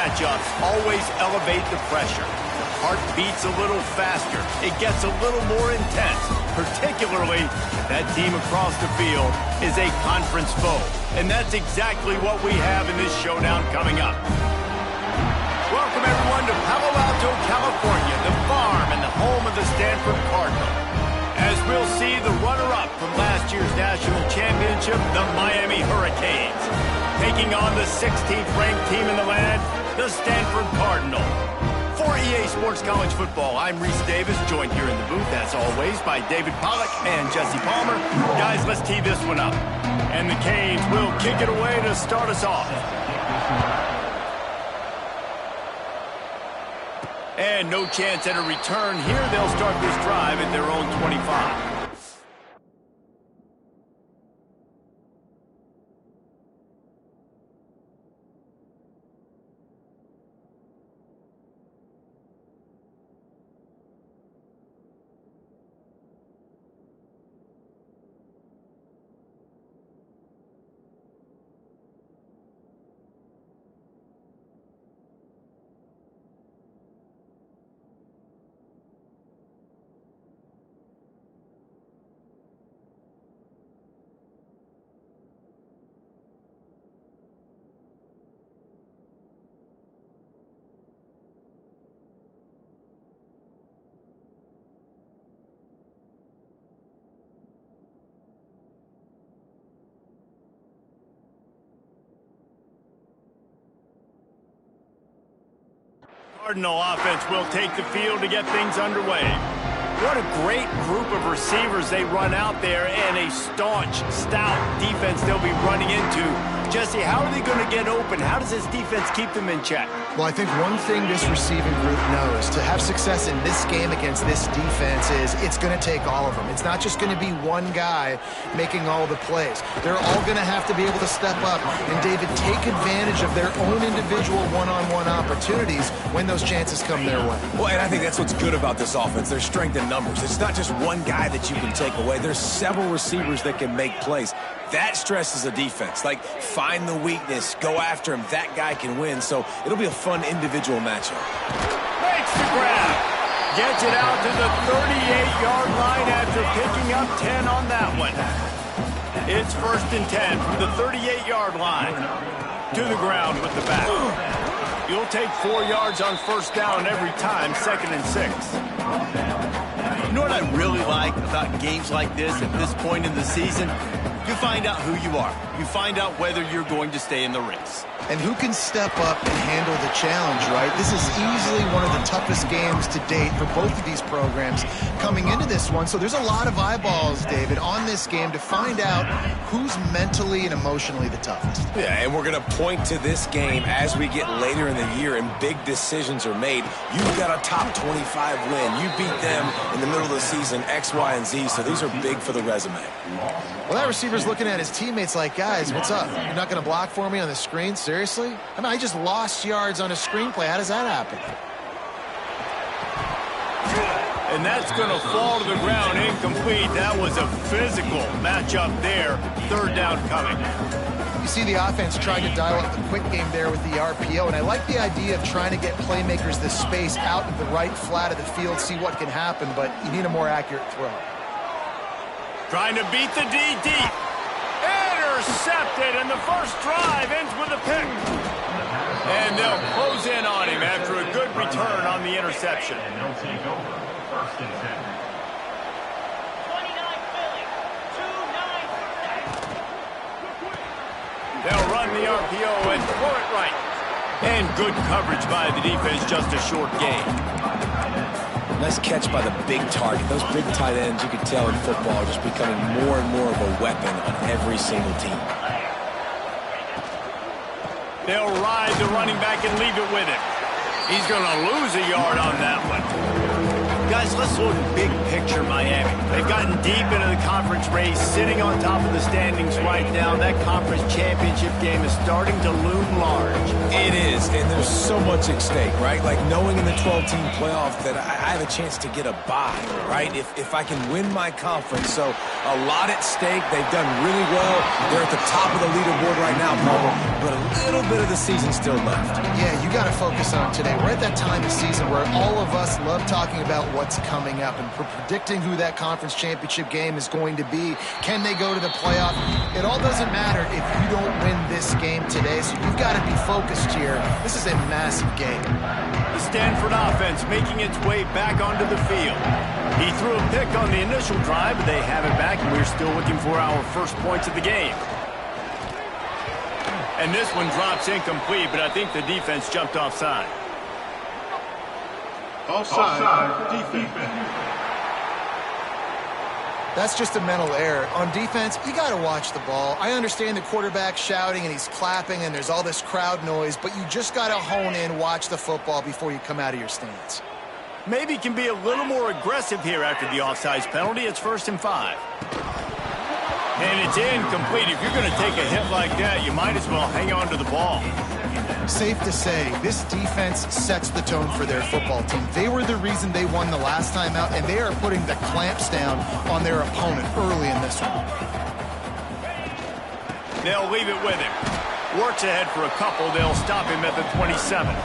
matchups always elevate the pressure. The heart beats a little faster. It gets a little more intense, particularly if that team across the field is a conference foe. And that's exactly what we have in this showdown coming up. Welcome, everyone, to Palo Alto, California, the farm and the home of the Stanford Cardinal. As we'll see the runner-up from last year's national championship, the Miami Hurricanes, taking on the 16th-ranked team in the land, the Stanford Cardinal. For EA Sports College Football, I'm Reese Davis, joined here in the booth, as always, by David Pollack and Jesse Palmer. Guys, let's tee this one up. And the Canes will kick it away to start us off. And no chance at a return here. They'll start this drive at their own 25. Cardinal offense will take the field to get things underway. What a great group of receivers they run out there, and a staunch, stout defense they'll be running into. Jesse, how are they going to get open? How does this defense keep them in check? Well, I think one thing this receiving group knows to have success in this game against this defense is it's going to take all of them. It's not just going to be one guy making all the plays. They're all going to have to be able to step up and, David, take advantage of their own individual one-on-one opportunities when those chances come their way. Well, and I think that's what's good about this offense. There's strength in numbers. It's not just one guy that you can take away. There's several receivers that can make plays. That stresses a defense. Like, find the weakness, go after him. That guy can win. So it'll be a fun individual matchup. Makes the grab. Gets it out to the 38-yard line after picking up 10 on that one. It's 1st and 10 from the 38-yard line. To the ground with the back. You'll take 4 yards on 1st down every time, 2nd and 6. You know what I really like about games like this at this point in the season? You find out who you are. You find out whether you're going to stay in the race. And who can step up and handle the challenge, right? This is easily one of the toughest games to date for both of these programs coming into this one. So there's a lot of eyeballs, David, on this game to find out who's mentally and emotionally the toughest. Yeah, and we're going to point to this game as we get later in the year and big decisions are made. You've got a top 25 win. You beat them in the middle of the season, X, Y, and Z, so these are big for the resume. Well, that receiver's looking at his teammates like, guys, what's up? You're not going to block for me on the screen? Seriously? I mean, I just lost yards on a screenplay. How does that happen? And that's going to fall to the ground incomplete. That was a physical matchup there. 3rd down coming. You see the offense trying to dial up the quick game there with the RPO, and I like the idea of trying to get playmakers this space out of the right flat of the field, see what can happen, but you need a more accurate throw. Trying to beat the D deep. Intercepted, and the first drive ends with a pick. And they'll close in on him after a good return on the interception. They'll take over 1st and 10. 29 Philly, 2-9. They'll run the RPO and throw it right. And good coverage by the defense, just a short gain. Nice catch by the big target. Those big tight ends, you can tell in football, are just becoming more and more of a weapon on every single team. They'll ride the running back and leave it with him. He's going to lose a yard on that one. Guys, let's look big picture Miami. They've gotten deep into the conference race, sitting on top of the standings right now. That conference championship game is starting to loom large. It is, and there's so much at stake, right? Like knowing in the 12-team playoff that I have a chance to get a bye, right? If I can win my conference. So a lot at stake. They've done really well. They're at the top of the leaderboard right now, Paul, but a little bit of the season still left. Yeah, you got to focus on today. We're at that time of season where all of us love talking about what's coming up and predicting who that conference championship game is going to be. Can they go to the playoff? It all doesn't matter if you don't win this game today, so you've got to be focused here. This is a massive game. The Stanford offense making its way back onto the field. He threw a pick on the initial drive, but they have it back, and we're still looking for our first points of the game. And this one drops incomplete, but I think the defense jumped offside. Offside. Defense. That's just a mental error. On defense, you got to watch the ball. I understand the quarterback shouting and he's clapping and there's all this crowd noise, but you just got to hone in, watch the football before you come out of your stance. Maybe can be a little more aggressive here after the offsides penalty. It's 1st and 5. And it's incomplete. If you're going to take a hit like that, you might as well hang on to the ball. Safe to say, this defense sets the tone for their football team. They were the reason they won the last time out, and they are putting the clamps down on their opponent early in this one. They'll leave it with him. Works ahead for a couple. They'll stop him at the 27.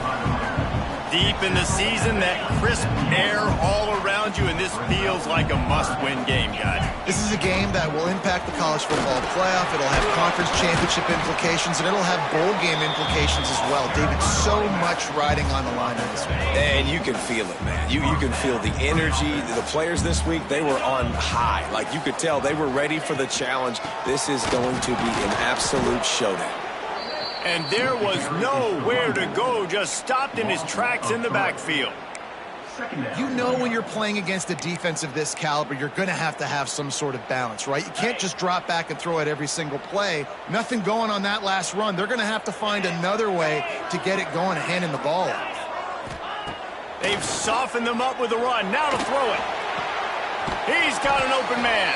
Deep in the season, that crisp air all around you, and this feels like a must-win game, guys. This is a game that will impact the college football playoff. It'll have conference championship implications, and it'll have bowl game implications as well. David, so much riding on the line in this one. And you can feel it, man. You can feel the energy. The players this week, they were on high. Like you could tell they were ready for the challenge. This is going to be an absolute showdown. And there was nowhere to go, just stopped in his tracks in the backfield. You know when you're playing against a defense of this caliber, you're going to have some sort of balance, right? You can't just drop back and throw it every single play. Nothing going on that last run. They're going to have to find another way to get it going and handing the ball off. They've softened them up with a run. Now to throw it. He's got an open man.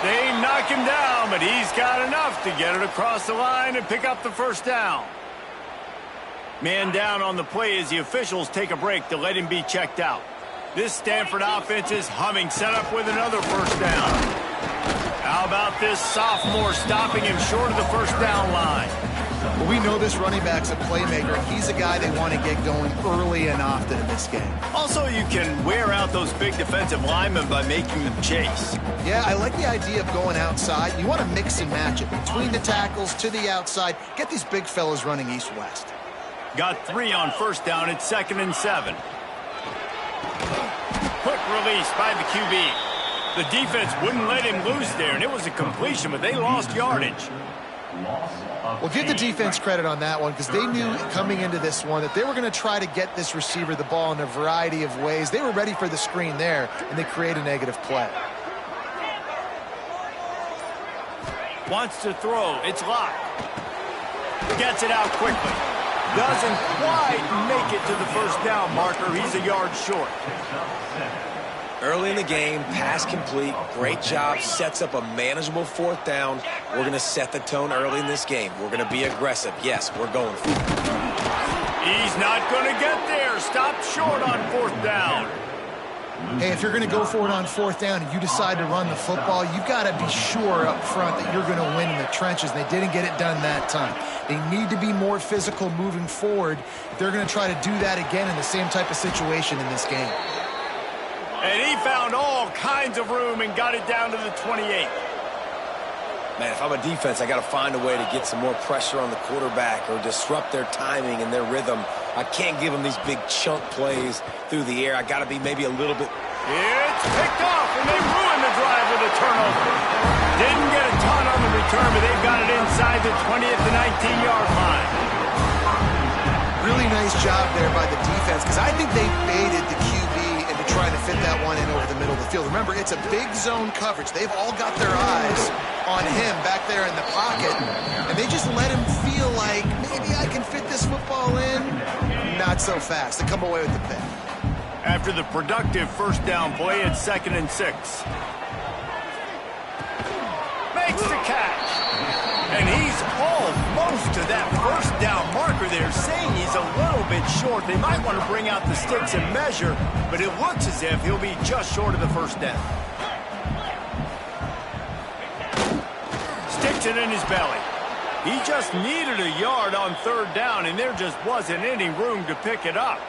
They knock him down, but he's got enough to get it across the line and pick up the first down. Man down on the play as the officials take a break to let him be checked out. This Stanford offense is humming, set up with another first down. How about this sophomore stopping him short of the first down line? Well, we know this running back's a playmaker. He's a guy they want to get going early and often in this game. Also, you can wear out those big defensive linemen by making them chase. Yeah, I like the idea of going outside. You want to mix and match it between the tackles to the outside. Get these big fellas running east-west. Got 3 on first down. It's 2nd and 7. Quick release by the QB. The defense wouldn't let him loose there, and it was a completion, but they lost yardage. Well, give the defense credit on that one because they knew coming into this one that they were going to try to get this receiver the ball in a variety of ways. They were ready for the screen there, and they create a negative play. Wants to throw. It's locked. Gets it out quickly. Doesn't quite make it to the first down marker. He's a yard short. Early in the game, pass complete, great job, sets up a manageable 4th down. We're going to set the tone early in this game. We're going to be aggressive. Yes, we're going for it. He's not going to get there. Stopped short on 4th down. Hey, if you're going to go for it on 4th down and you decide to run the football, you've got to be sure up front that you're going to win in the trenches. They didn't get it done that time. They need to be more physical moving forward if they're going to try to do that again in the same type of situation in this game. And he found all kinds of room and got it down to the 28. Man, if I'm a defense, I got to find a way to get some more pressure on the quarterback or disrupt their timing and their rhythm. I can't give them these big chunk plays through the air. I got to be maybe a little bit. It's picked off, and they ruined the drive with a turnover. Didn't get a ton on the return, but they've got it inside the 20 at the 19-yard line. Really nice job there by the defense because I think they baited the QB into trying to fit that one in over the middle of the field. Remember, it's a big zone coverage. They've all got their eyes on him back there in the pocket, and they just let him feel like maybe I can fit this football in. Not so fast. They come away with the pick. After the productive first down play, it's 2nd and 6. Makes the catch. And he's almost to that first down marker there, saying he's a little bit short. They might want to bring out the sticks and measure, but it looks as if he'll be just short of the first down. Sticks it in his belly. He just needed a yard on 3rd down, and there just wasn't any room to pick it up.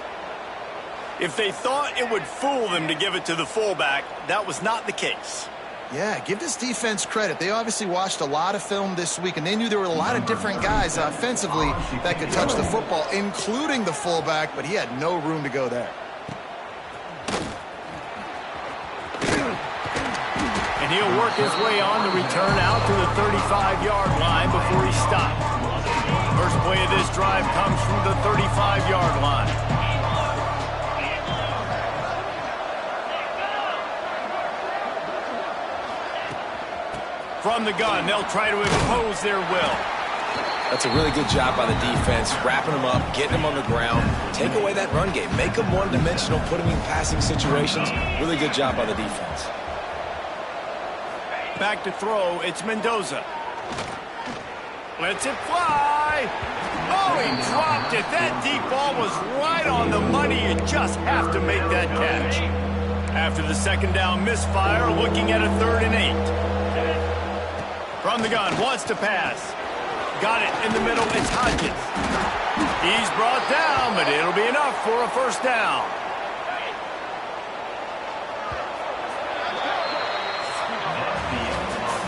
If they thought it would fool them to give it to the fullback, that was not the case. Yeah, give this defense credit. They obviously watched a lot of film this week, and they knew there were a lot of different guys offensively that could touch the football, including the fullback, but he had no room to go there. And he'll work his way on the return out to the 35-yard line before he stopped. First play of this drive comes from the 35-yard line. From the gun, they'll try to impose their will. That's a really good job by the defense, wrapping them up, getting them on the ground. Take away that run game. Make them one-dimensional, put them in passing situations. Really good job by the defense. Back to throw, it's Mendoza. Lets it fly. Oh, he dropped it. That deep ball was right on the money. You just have to make that catch. After the 2nd down misfire, looking at a 3rd and 8. From the gun, wants to pass. Got it in the middle, it's Hodgins. He's brought down, but it'll be enough for a first down.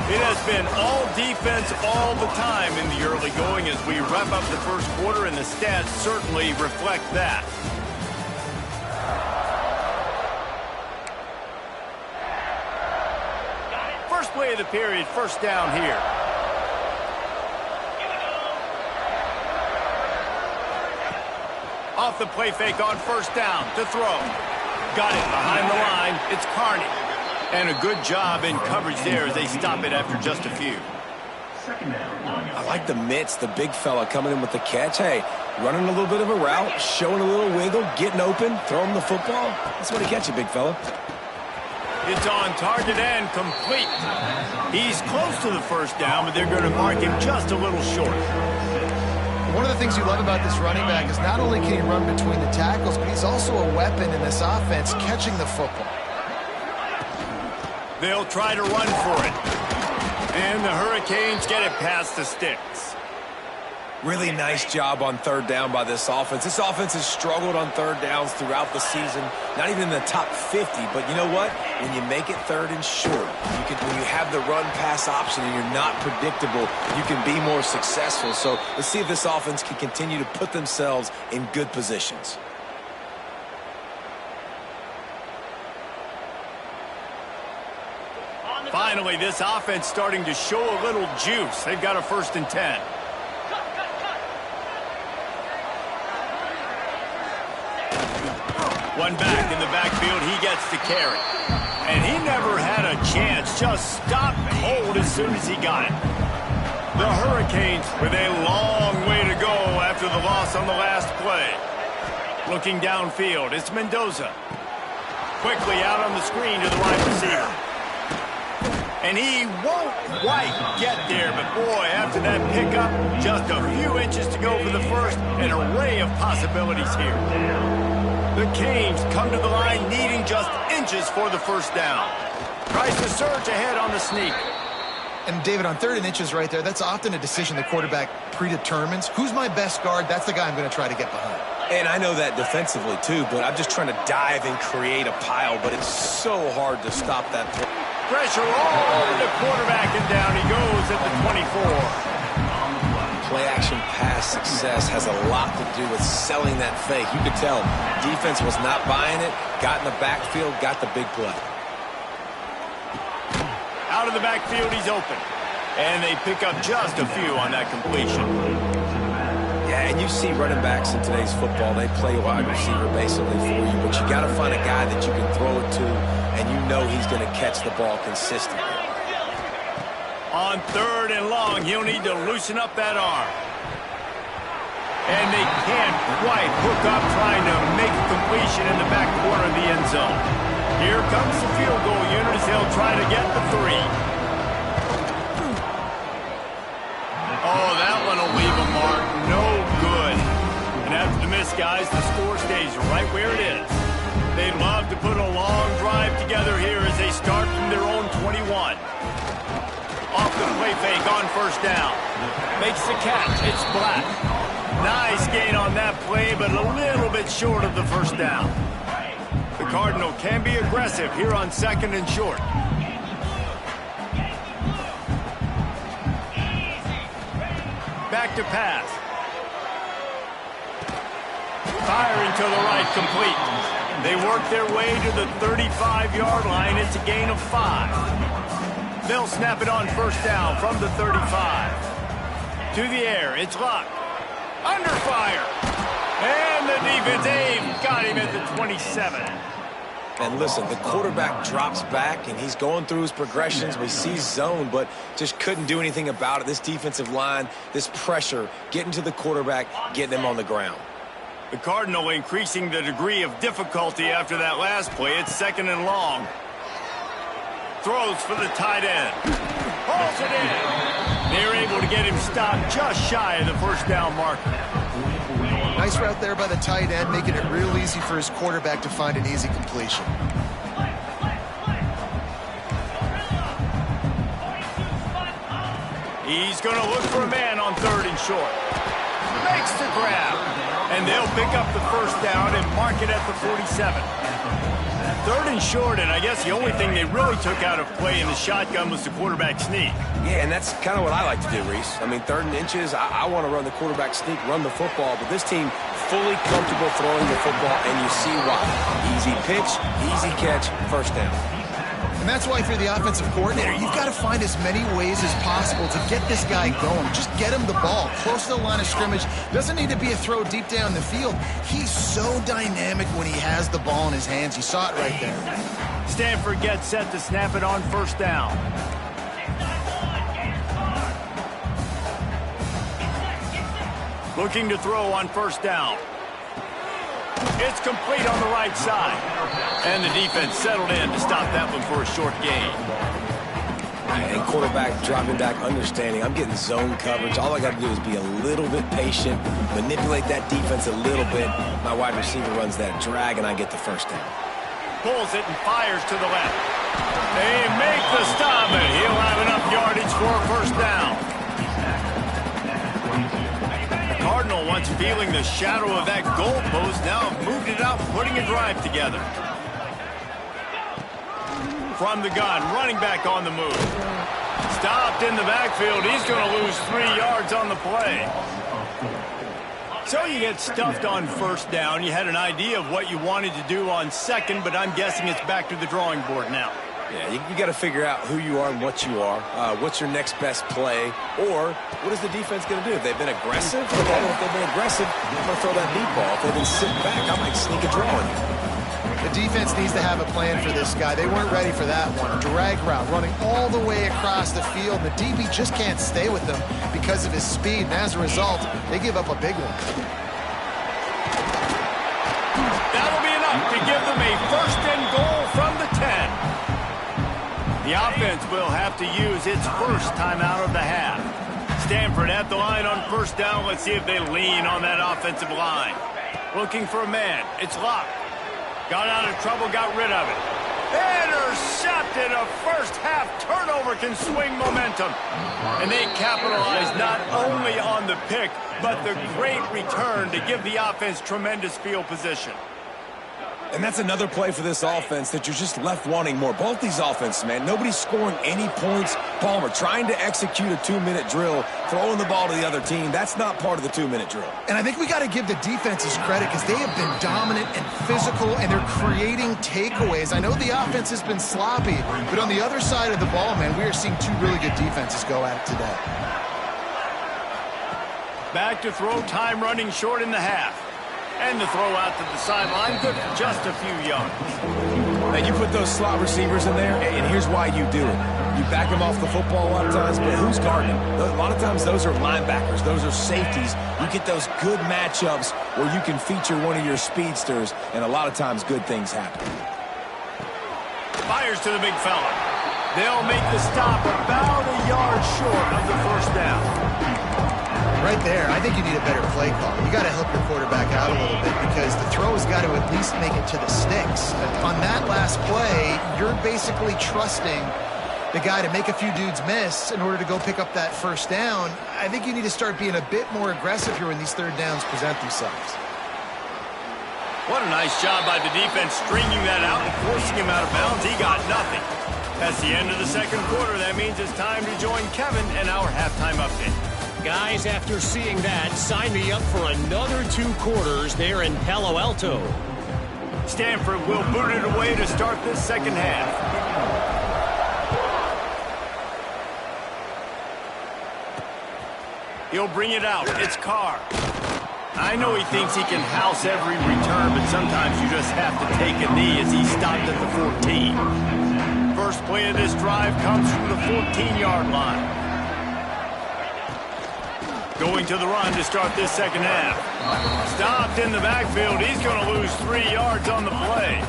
It has been all defense all the time in the early going as we wrap up the first quarter, and the stats certainly reflect that. First play of the period, first down here. Off the play fake on first down to throw. Got it behind the line. It's Carney. And a good job in coverage there as they stop it after just a few. I like the mitts, the big fella coming in with the catch. Hey, running a little bit of a route, showing a little wiggle, getting open, throwing the football. That's what he catch you, big fella. It's on target and complete. He's close to the first down, but they're going to mark him just a little short. One of the things you love about this running back is not only can he run between the tackles, but he's also a weapon in this offense, catching the football. They'll try to run for it. And the Hurricanes get it past the sticks. Really nice job on 3rd down by this offense. This offense has struggled on 3rd downs throughout the season. Not even in the top 50, but you know what? When you make it 3rd and short, when you have the run-pass option and you're not predictable, you can be more successful. So let's see if this offense can continue to put themselves in good positions. Finally, this offense starting to show a little juice. They've got a 1st and 10. One back in the backfield, he gets the carry. And he never had a chance, just stopped cold as soon as he got it. The Hurricanes with a long way to go after the loss on the last play. Looking downfield, it's Mendoza. Quickly out on the screen to the wide receiver. And he won't quite get there, but boy, after that pickup, just a few inches to go for the first, an array of possibilities here. The Canes come to the line needing just inches for the first down. Tries to surge ahead on the sneak. And David, on 3rd and inches right there, that's often a decision the quarterback predetermines. Who's my best guard? That's the guy I'm going to try to get behind. And I know that defensively too, but I'm just trying to dive and create a pile, but it's so hard to stop that play. Pressure all over the quarterback, and down he goes at the 24. Play-action pass success has a lot to do with selling that fake. You could tell defense was not buying it, got in the backfield, got the big play. Out of the backfield, he's open. And they pick up just a few on that completion. Yeah, and you see running backs in today's football, they play wide receiver basically for you, but you got to find a guy that you can throw it to, and you know he's going to catch the ball consistently. On 3rd and long, he'll need to loosen up that arm. And they can't quite hook up trying to make a completion in the back corner of the end zone. Here comes the field goal unit as they'll try to get the 3. Oh, that one will leave a mark. No good. And after the miss, guys, the score stays right where it is. They'd love to put a long drive together here as they start from their own 21. Off the play fake on first down. Makes the catch. It's Black. Nice gain on that play, but a little bit short of the first down. The Cardinal can be aggressive here on 2nd and short. Back to pass. Firing to the right, complete. They work their way to the 35-yard line. It's a gain of 5. They'll snap it on first down from the 35. To the air, it's Luck. Under fire. And the defense got him at the 27. And listen, the quarterback drops back, and he's going through his progressions. We see zone, but just couldn't do anything about it. This defensive line, this pressure, getting to the quarterback, getting him on the ground. The Cardinal increasing the degree of difficulty after that last play. It's 2nd and long. Throws for the tight end. Pulls it in. They're able to get him stopped just shy of the first down marker. Nice route there by the tight end, making it real easy for his quarterback to find an easy completion. He's going to look for a man on 3rd and short. Makes the grab. And they'll pick up the first down and mark it at the 47. 3rd and short, and I guess the only thing they really took out of play in the shotgun was the quarterback sneak. Yeah, and that's kind of what I like to do, Reese. I mean, 3rd and inches, I want to run the quarterback sneak, run the football, but this team fully comfortable throwing the football, and you see why. Easy pitch, easy catch, first down. And that's why, if you're the offensive coordinator, you've got to find as many ways as possible to get this guy going. Just get him the ball close to the line of scrimmage. Doesn't need to be a throw deep down the field. He's so dynamic when he has the ball in his hands. You saw it right there. Stanford gets set to snap it on first down. Looking to throw on first down. It's complete on the right side. And the defense settled in to stop that one for a short gain. And quarterback dropping back, understanding I'm getting zone coverage. All I got to do is be a little bit patient, manipulate that defense a little bit. My wide receiver runs that drag, and I get the first down. Pulls it and fires to the left. They make the stop, and he'll have enough yardage for a first down. The Cardinal, once feeling the shadow of that goalpost, now moved it out, putting a drive together. From the gun, running back on the move. Stopped in the backfield. He's going to lose 3 yards on the play. So you get stuffed on first down. You had an idea of what you wanted to do on second, but I'm guessing it's back to the drawing board now. Yeah, you got to figure out who you are and what you are. What's your next best play? Or what is the defense going to do? If they've been aggressive, okay, if they've been aggressive, I'm going to throw that deep ball. If they've been sitting back, I might sneak a draw on you. The defense needs to have a plan for this guy. They weren't ready for that one. Drag route, running all the way across the field. The DB just can't stay with them because of his speed, and as a result, they give up a big one. That'll be enough to give them a first and goal from the 10. The offense will have to use its first timeout of the half. Stanford at the line on first down. Let's see if they lean on that offensive line. Looking for a man. It's locked. Got out of trouble, got rid of it. Intercepted. A first-half turnover can swing momentum. And they capitalize not only on the pick, but the great return to give the offense tremendous field position. And that's another play for this offense that you're just left wanting more. Both these offenses, man, nobody's scoring any points. Palmer trying to execute a 2-minute drill, throwing the ball to the other team. That's not part of the 2-minute drill. And I think we got to give the defenses credit because they have been dominant and physical, and they're creating takeaways. I know the offense has been sloppy, but on the other side of the ball, man, we are seeing two really good defenses go at it today. Back to throw, time running short in the half. And the throw out to the sideline, good for just a few yards. And you put those slot receivers in there, and here's why you do it. You back them off the football a lot of times, but who's guarding them? A lot of times those are linebackers. Those are safeties. You get those good matchups where you can feature one of your speedsters, and a lot of times good things happen. Fires to the big fella. They'll make the stop about a yard short of the first down. Right there, I think you need a better play call. You got to help your quarterback out a little bit because the throw has got to at least make it to the sticks. On that last play, you're basically trusting the guy to make a few dudes miss in order to go pick up that first down. I think you need to start being a bit more aggressive here when these third downs present themselves. What a nice job by the defense stringing that out and forcing him out of bounds. He got nothing. That's the end of the second quarter. That means it's time to join Kevin and our halftime update. Guys, after seeing that, sign me up for another 2 quarters there in Palo Alto. Stanford will boot it away to start this second half. He'll bring it out. It's Carr. I know he thinks he can house every return, but sometimes you just have to take a knee as he stopped at the 14. First play of this drive comes from the 14-yard line. Going to the run to start this second half. Stopped in the backfield. He's going to lose 3 yards on the play.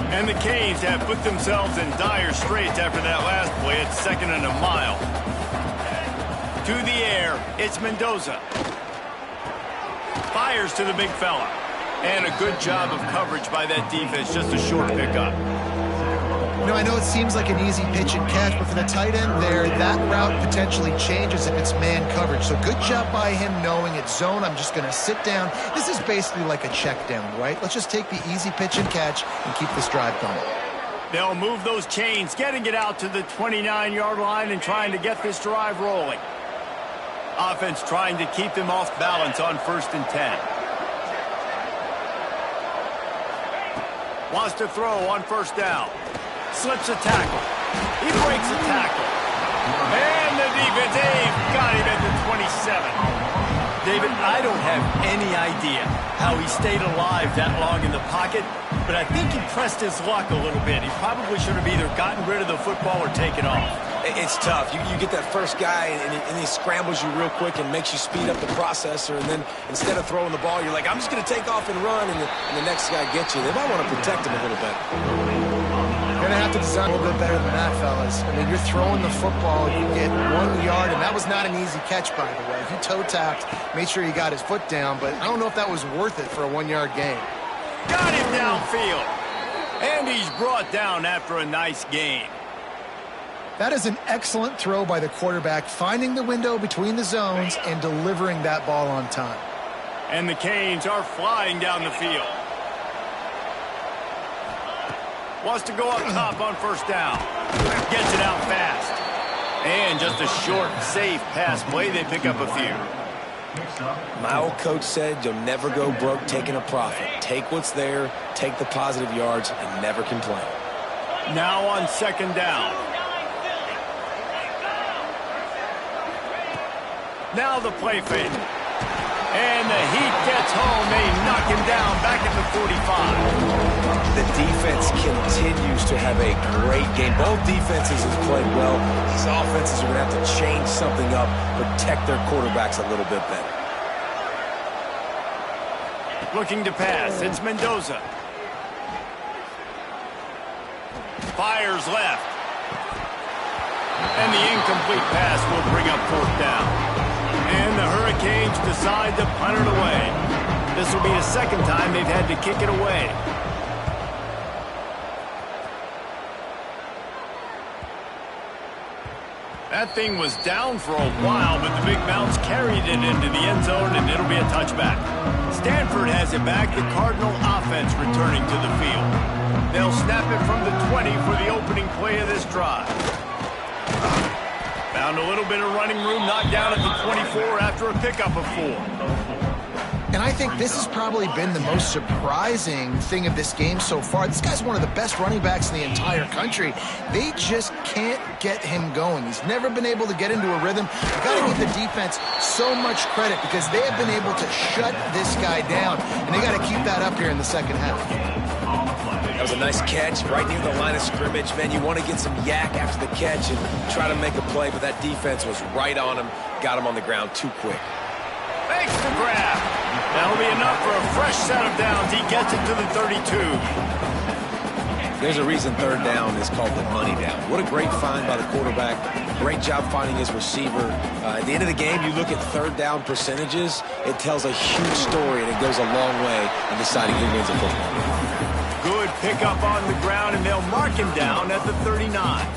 And the Canes have put themselves in dire straits after that last play. It's 2nd and a mile. To the air, it's Mendoza. Fires to the big fella. And a good job of coverage by that defense. Just a short pickup. You know, I know it seems like an easy pitch and catch, but for the tight end there, that route potentially changes if it's man coverage. So good job by him knowing it's zone. I'm just going to sit down. This is basically like a check down, right? Let's just take the easy pitch and catch and keep this drive going. They'll move those chains, getting it out to the 29-yard line and trying to get this drive rolling. Offense trying to keep them off balance on 1st and 10. Wants to throw on 1st down. Slips a tackle. He breaks a tackle. And the defense, got him at the 27. David, I don't have any idea how he stayed alive that long in the pocket, but I think he pressed his luck a little bit. He probably should have either gotten rid of the football or taken off. It's tough. You get that first guy, and he scrambles you real quick and makes you speed up the processor, and then instead of throwing the ball, you're like, I'm just going to take off and run, and the next guy gets you. They might want to protect him a little bit. You're going to have to design a little bit better than that, fellas. I mean, you're throwing the football, you get 1 yard, and that was not an easy catch, by the way. He toe-tapped, made sure he got his foot down, but I don't know if that was worth it for a 1-yard gain. Got him downfield. And he's brought down after a nice gain. That is an excellent throw by the quarterback, finding the window between the zones and delivering that ball on time. And the Canes are flying down the field. Wants to go up top on 1st down. Gets it out fast. And just a short, safe pass play. They pick up a few. My old coach said you'll never go broke taking a profit. Take what's there, take the positive yards, and never complain. Now on 2nd down. Now the play fake. And the heat gets home. They knock him down back at the 45. The defense continues to have a great game. Both defenses have played well. These offenses are going to have to change something up, protect their quarterbacks a little bit better. Looking to pass. It's Mendoza. Fires left. And the incomplete pass will bring up 4th down. And the Hurricanes decide to punt it away. This will be the 2nd time they've had to kick it away. That thing was down for a while, but the big bounce carried it into the end zone, and it'll be a touchback. Stanford has it back. The Cardinal offense returning to the field. They'll snap it from the 20 for the opening play of this drive. Found a little bit of running room, knocked down at the 24 after a pickup of 4. And I think this has probably been the most surprising thing of this game so far. This guy's one of the best running backs in the entire country. They just can't get him going. He's never been able to get into a rhythm. You've got to give the defense so much credit because they have been able to shut this guy down, and they got to keep that up here in the second half. That was a nice catch right near the line of scrimmage. Man, you want to get some yak after the catch and try to make a play, but that defense was right on him, got him on the ground too quick. Makes the grab. That'll be enough for a fresh set of downs. He gets it to the 32. There's a reason third down is called the money down. What a great find by the quarterback. Great job finding his receiver. At the end of the game, you look at third down percentages. It tells a huge story, and it goes a long way in deciding who wins a football game. Good pickup on the ground, and they'll mark him down at the 39.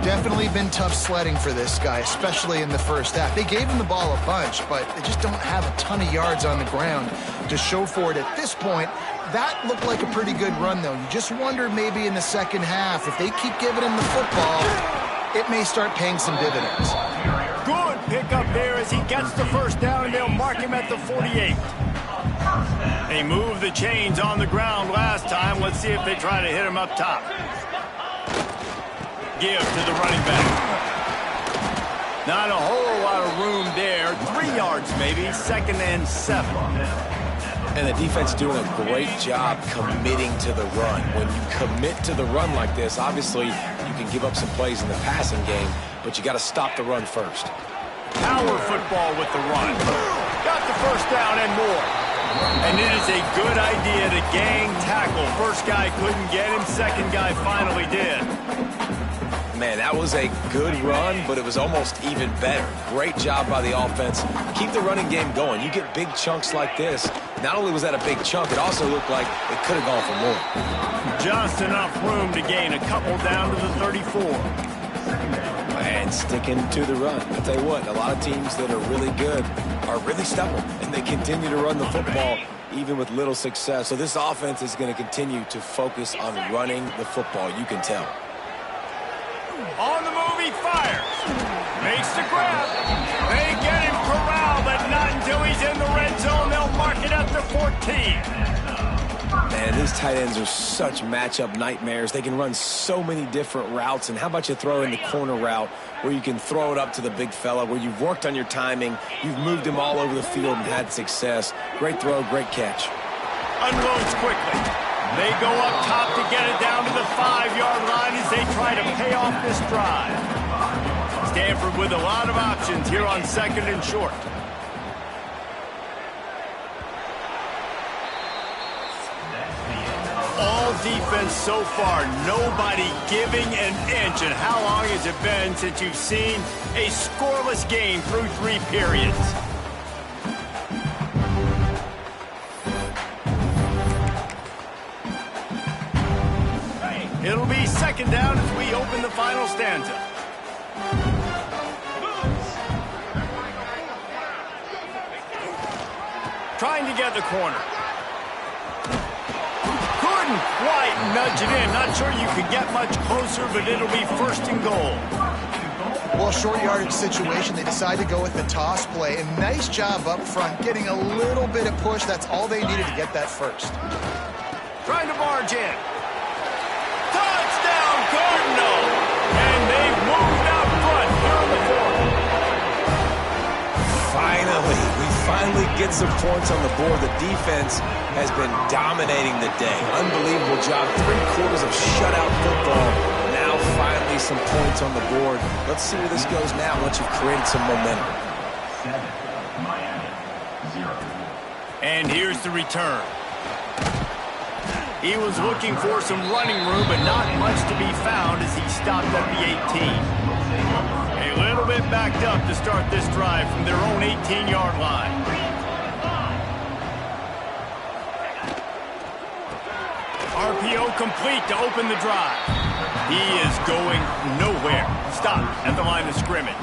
Definitely been tough sledding for this guy, especially in the first half. They gave him the ball a bunch, but they just don't have a ton of yards on the ground to show for it at this point. That looked like a pretty good run, though. You just wonder maybe in the second half, if they keep giving him the football, it may start paying some dividends. Good pickup there as he gets the first down, and they'll mark him at the 48. They moved the chains on the ground last time. Let's see if they try to hit him up top. Give to the running back. Not a whole lot of room there. 3 yards maybe, 2nd and 7. And the defense doing a great job committing to the run. When you commit to the run like this, obviously you can give up some plays in the passing game, but you got to stop the run first. Power football with the run. Got the first down and more. And it is a good idea to gang tackle. First guy couldn't get him, second guy finally did. Man, that was a good run, but it was almost even better. Great job by the offense. Keep the running game going. You get big chunks like this. Not only was that a big chunk, it also looked like it could have gone for more. Just enough room to gain a couple down to the 34. And sticking to the run. I'll tell you what, a lot of teams that are really good are really stubborn, and they continue to run the football even with little success. So this offense is going to continue to focus on running the football. You can tell. On the move, he fires. Makes the grab. They get him corralled, but not until he's in the red zone. They'll mark it at the 14. Man, these tight ends are such matchup nightmares. They can run so many different routes. And how about you throw in the corner route where you can throw it up to the big fella, where you've worked on your timing, you've moved him all over the field and had success. Great throw, great catch. Unloads quickly. They go up top to get it down to the 5-yard line as they try to pay off this drive. Stanford with a lot of options here on 2nd and short. All defense so far, nobody giving an inch. And how long has it been since you've seen a scoreless game through 3 periods? It'll be 2nd down as we open the final stanza. Trying to get the corner. Couldn't quite nudge it in. Not sure you could get much closer, but it'll be 1st and goal. Well, short yardage situation, they decide to go with the toss play. And nice job up front, getting a little bit of push. That's all they needed to get that first. Trying to barge in. Touchdown, Cardinal! And they've moved out front here in the 4th. Finally, we finally get some points on the board. The defense has been dominating the day. Unbelievable job. 3/4 of shutout football. Now finally some points on the board. Let's see where this goes now once you've created some momentum. And here's the return. He was looking for some running room, but not much to be found as he stopped at the 18. A little bit backed up to start this drive from their own 18-yard line. RPO complete to open the drive. He is going nowhere. Stop at the line of scrimmage.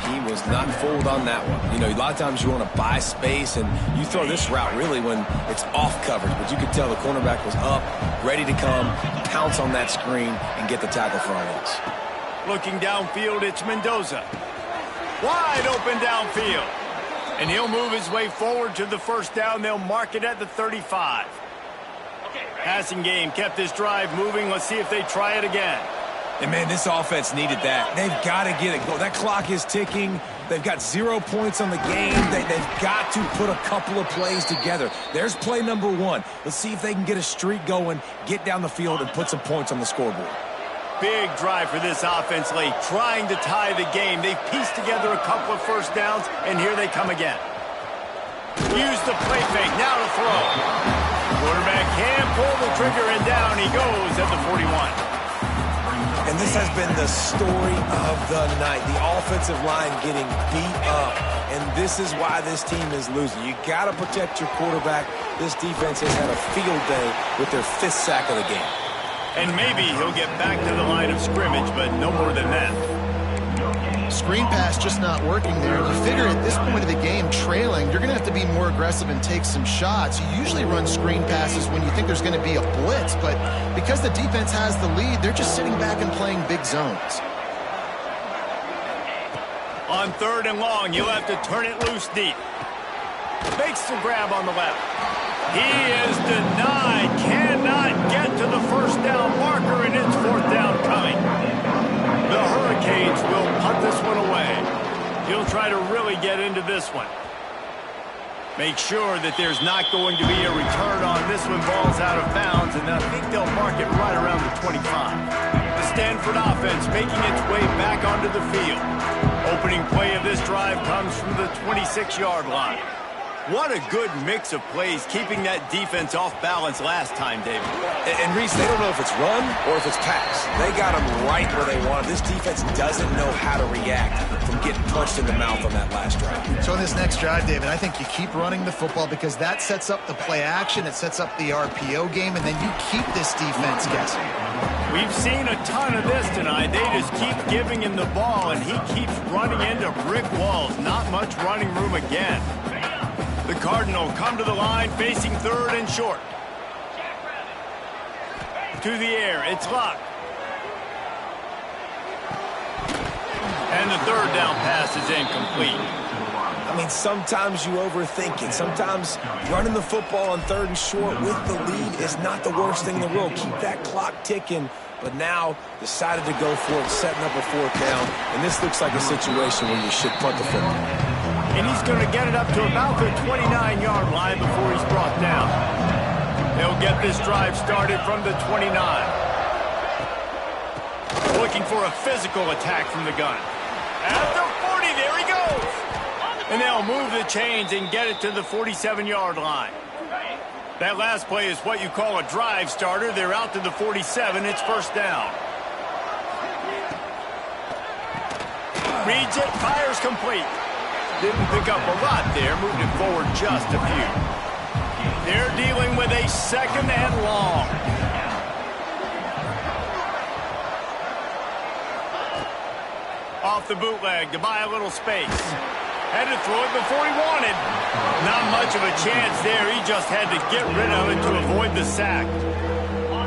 He was not fooled on that one. You know, a lot of times you want to buy space, and you throw this route really when it's off coverage. But you could tell the cornerback was up, ready to come, pounce on that screen, and get the tackle for a loss. Looking downfield, it's Mendoza. Wide open downfield. And he'll move his way forward to the first down. They'll mark it at the 35. Passing game kept this drive moving. Let's see if they try it again. And, man, this offense needed that. They've got to get it going. That clock is ticking. They've got 0 points on the game. They've got to put a couple of plays together. There's play number 1. Let's see if they can get a streak going, get down the field, and put some points on the scoreboard. Big drive for this offense late, trying to tie the game. They've pieced together a couple of first downs, and here they come again. Use the play fake, now to throw. Quarterback can pull the trigger, and down he goes at the 41. And this has been the story of the night. The offensive line getting beat up. And this is why this team is losing. You got to protect your quarterback. This defense has had a field day with their 5th sack of the game. And maybe he'll get back to the line of scrimmage, but no more than that. Screen pass just not working there. You figure at this point of the game, trailing, you're going to have to be more aggressive and take some shots. You usually run screen passes when you think there's going to be a blitz, but because the defense has the lead, they're just sitting back and playing big zones. On 3rd and long, you'll have to turn it loose deep. Makes the grab on the left. He is denied. Cannot get to the first down marker, and it's 4th down coming. The Hurricanes will punt this one away. He'll try to really get into this one. Make sure that there's not going to be a return on this one. Ball's out of bounds, and I think they'll mark it right around the 25. The Stanford offense making its way back onto the field. Opening play of this drive comes from the 26-yard line. What a good mix of plays, keeping that defense off balance last time, David. And Reese, they don't know if it's run or if it's pass. They got them right where they want them. This defense doesn't know how to react from getting punched in the mouth on that last drive. So in this next drive, David, I think you keep running the football because that sets up the play action, it sets up the RPO game, and then you keep this defense guessing. We've seen a ton of this tonight. They just keep giving him the ball, and he keeps running into brick walls. Not much running room again. The Cardinal come to the line, facing 3rd and short. To the air, it's Luck. And the 3rd down pass is incomplete. I mean, sometimes you overthink it. Sometimes running the football on 3rd and short with the lead is not the worst thing in the world. Keep that clock ticking. But now decided to go for it, setting up a 4th down. And this looks like a situation where you should punt the football. And he's going to get it up to about the 29-yard line before he's brought down. They'll get this drive started from the 29. Looking for a physical attack from the gun. At the 40, there he goes. And they'll move the chains and get it to the 47-yard line. That last play is what you call a drive starter. They're out to the 47. It's 1st down. Reads it, fires complete. Didn't pick up a lot there, moved it forward just a few. They're dealing with a 2nd and long. Off the bootleg to buy a little space. Had to throw it before he wanted. Not much of a chance there. He just had to get rid of it to avoid the sack.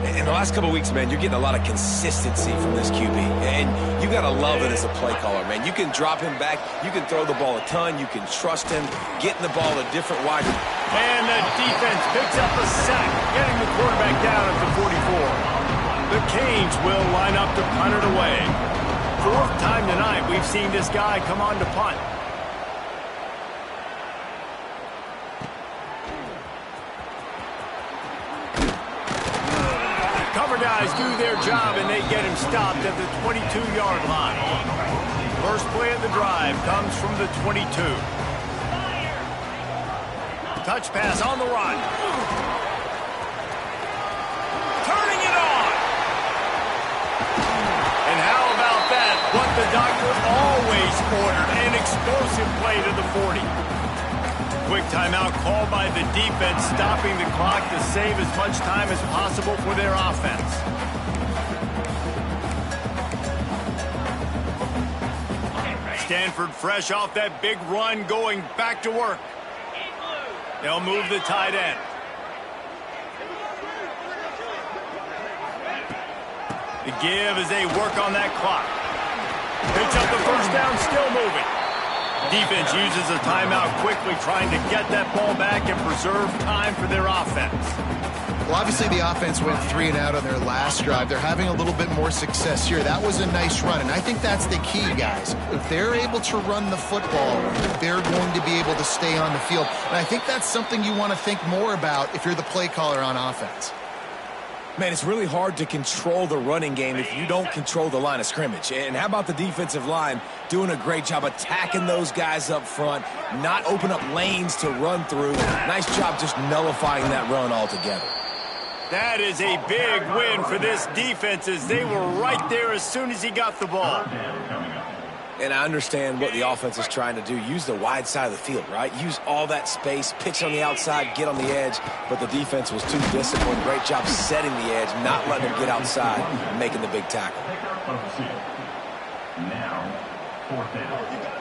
In the last couple of weeks, man, you're getting a lot of consistency from this QB. And you got to love it as a play caller, man. You can drop him back. You can throw the ball a ton. You can trust him, getting the ball a different wide. And the defense picks up a sack, getting the quarterback down at the 44. The Canes will line up to punt it away. 4th time tonight we've seen this guy come on to punt. Cover guys do their job, and they get him stopped at the 22-yard line. First play of the drive comes from the 22. Touch pass on the run. Turning it on. And how about that? What the doctor always ordered, an explosive play to the 40. Quick timeout called by the defense, stopping the clock to save as much time as possible for their offense. Stanford fresh off that big run, going back to work. They'll move the tight end. The give as they work on that clock. Picks up the first down, still moving. Defense uses a timeout quickly, trying to get that ball back and preserve time for their offense. Well, obviously the offense went 3 and out on their last drive. They're having a little bit more success here. That was a nice run, and I think that's the key, guys. If they're able to run the football, they're going to be able to stay on the field. And I think that's something you want to think more about if you're the play caller on offense. Man, it's really hard to control the running game if you don't control the line of scrimmage. And how about the defensive line doing a great job attacking those guys up front, not open up lanes to run through. Nice job just nullifying that run altogether. That is a big win for this defense as they were right there as soon as he got the ball. And I understand what the offense is trying to do. Use the wide side of the field, right? Use all that space, pitch on the outside, get on the edge. But the defense was too disciplined. Great job setting the edge, not letting them get outside and making the big tackle. Now, 4th down.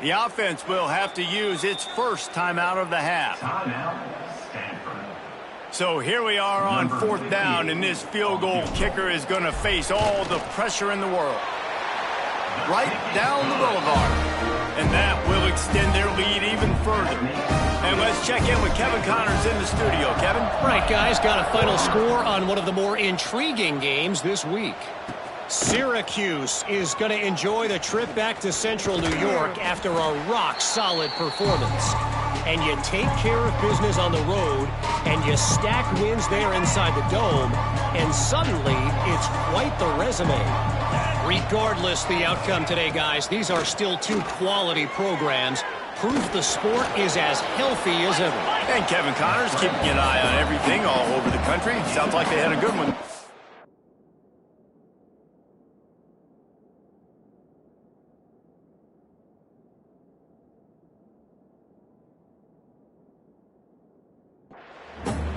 The offense will have to use its first timeout of the half. Timeout, Stanford. So here we are on 4th down, and this field goal kicker is going to face all the pressure in the world. Right down the boulevard. And that will extend their lead even further. And let's check in with Kevin Connors in the studio. Kevin? Right, guys, got a final score on one of the more intriguing games this week. Syracuse is going to enjoy the trip back to Central New York after a rock-solid performance. And you take care of business on the road, and you stack wins there inside the Dome, and suddenly it's quite the resume. Regardless the outcome today, guys, these are still 2 quality programs. Proof the sport is as healthy as ever. And Kevin Connors keeping an eye on everything all over the country. Sounds like they had a good one.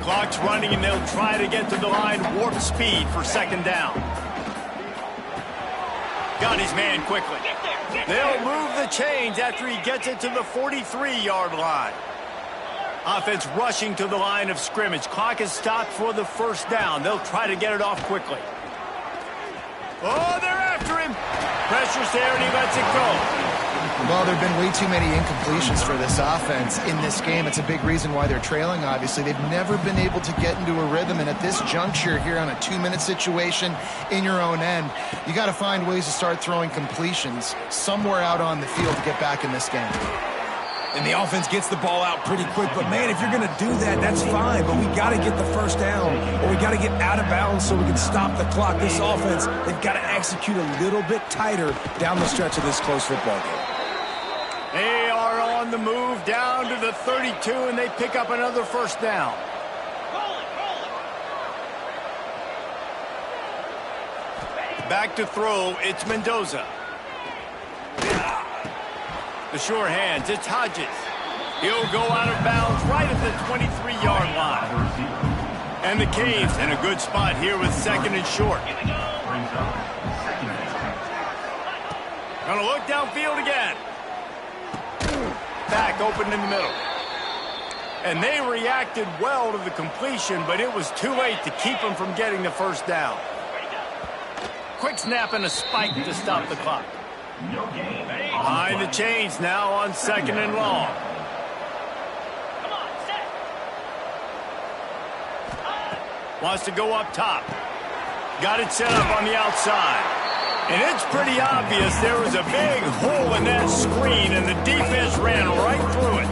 Clock's running, and they'll try to get to the line warp speed for 2nd down. Got his man quickly. They'll move the chains after he gets it to the 43-yard line. Offense rushing to the line of scrimmage. Clock is stopped for the 1st down. They'll try to get it off quickly. Oh, they're after him. Pressure's there, and he lets it go. Well, there have been way too many incompletions for this offense in this game. It's a big reason why they're trailing, obviously. They've never been able to get into a rhythm, and at this juncture here on a 2-minute situation in your own end, you got to find ways to start throwing completions somewhere out on the field to get back in this game. And the offense gets the ball out pretty quick. But, man, if you're going to do that, that's fine. But we got to get the 1st down, or we got to get out of bounds so we can stop the clock. This offense, they've got to execute a little bit tighter down the stretch of this close football game. They are on the move down to the 32, and they pick up another 1st down. Back to throw, it's Mendoza. The sure hands, it's Hodges. He'll go out of bounds right at the 23-yard line. And the Caves in a good spot here with 2nd and short. Gonna look downfield again. Back open in the middle. And they reacted well to the completion, but it was too late to keep them from getting the 1st down. Quick snap and a spike to stop the clock. Behind the chains now on 2nd and long. Wants to go up top. Got it set up on the outside. And it's pretty obvious there was a big hole in that screen, and the defense ran right through it.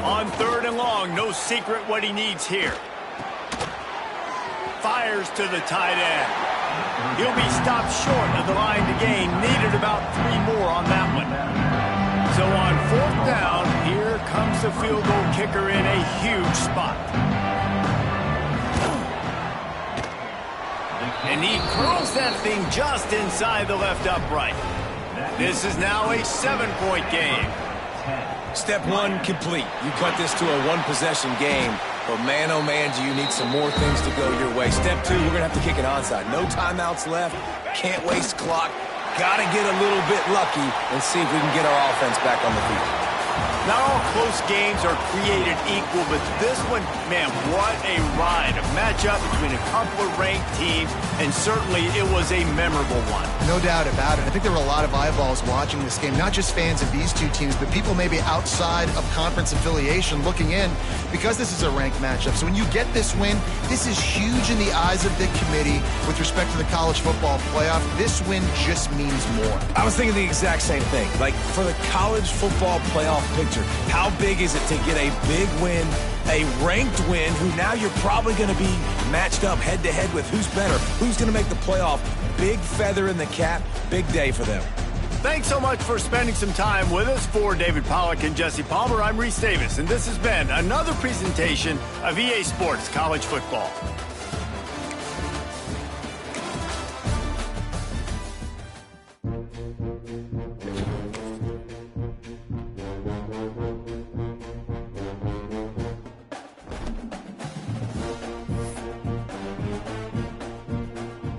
On 3rd and long, no secret what he needs here. Fires to the tight end. He'll be stopped short of the line to gain. Needed about 3 more on that one. So on 4th down, here comes the field goal kicker in a huge spot. And he curls that thing just inside the left upright. This is now a 7-point game. Step one, complete. You cut this to a one-possession game. But man, oh man, do you need some more things to go your way. Step two, we're going to have to kick it onside. No timeouts left. Can't waste clock. Got to get a little bit lucky and see if we can get our offense back on the field. Not all close games are created equal, but this one, man, what a ride. A matchup between a couple of ranked teams, and certainly it was a memorable one. No doubt about it. I think there were a lot of eyeballs watching this game, not just fans of these two teams, but people maybe outside of conference affiliation looking in because this is a ranked matchup. So when you get this win, this is huge in the eyes of the committee with respect to the college football playoff. This win just means more. I was thinking the exact same thing. Like, for the college football playoff picture, how big is it to get a big win, a ranked win, who now you're probably going to be matched up head-to-head with who's better, who's going to make the playoff. Big feather in the cap, big day for them. Thanks so much for spending some time with us. For David Pollack and Jesse Palmer, I'm Reese Davis, and this has been another presentation of EA Sports College Football.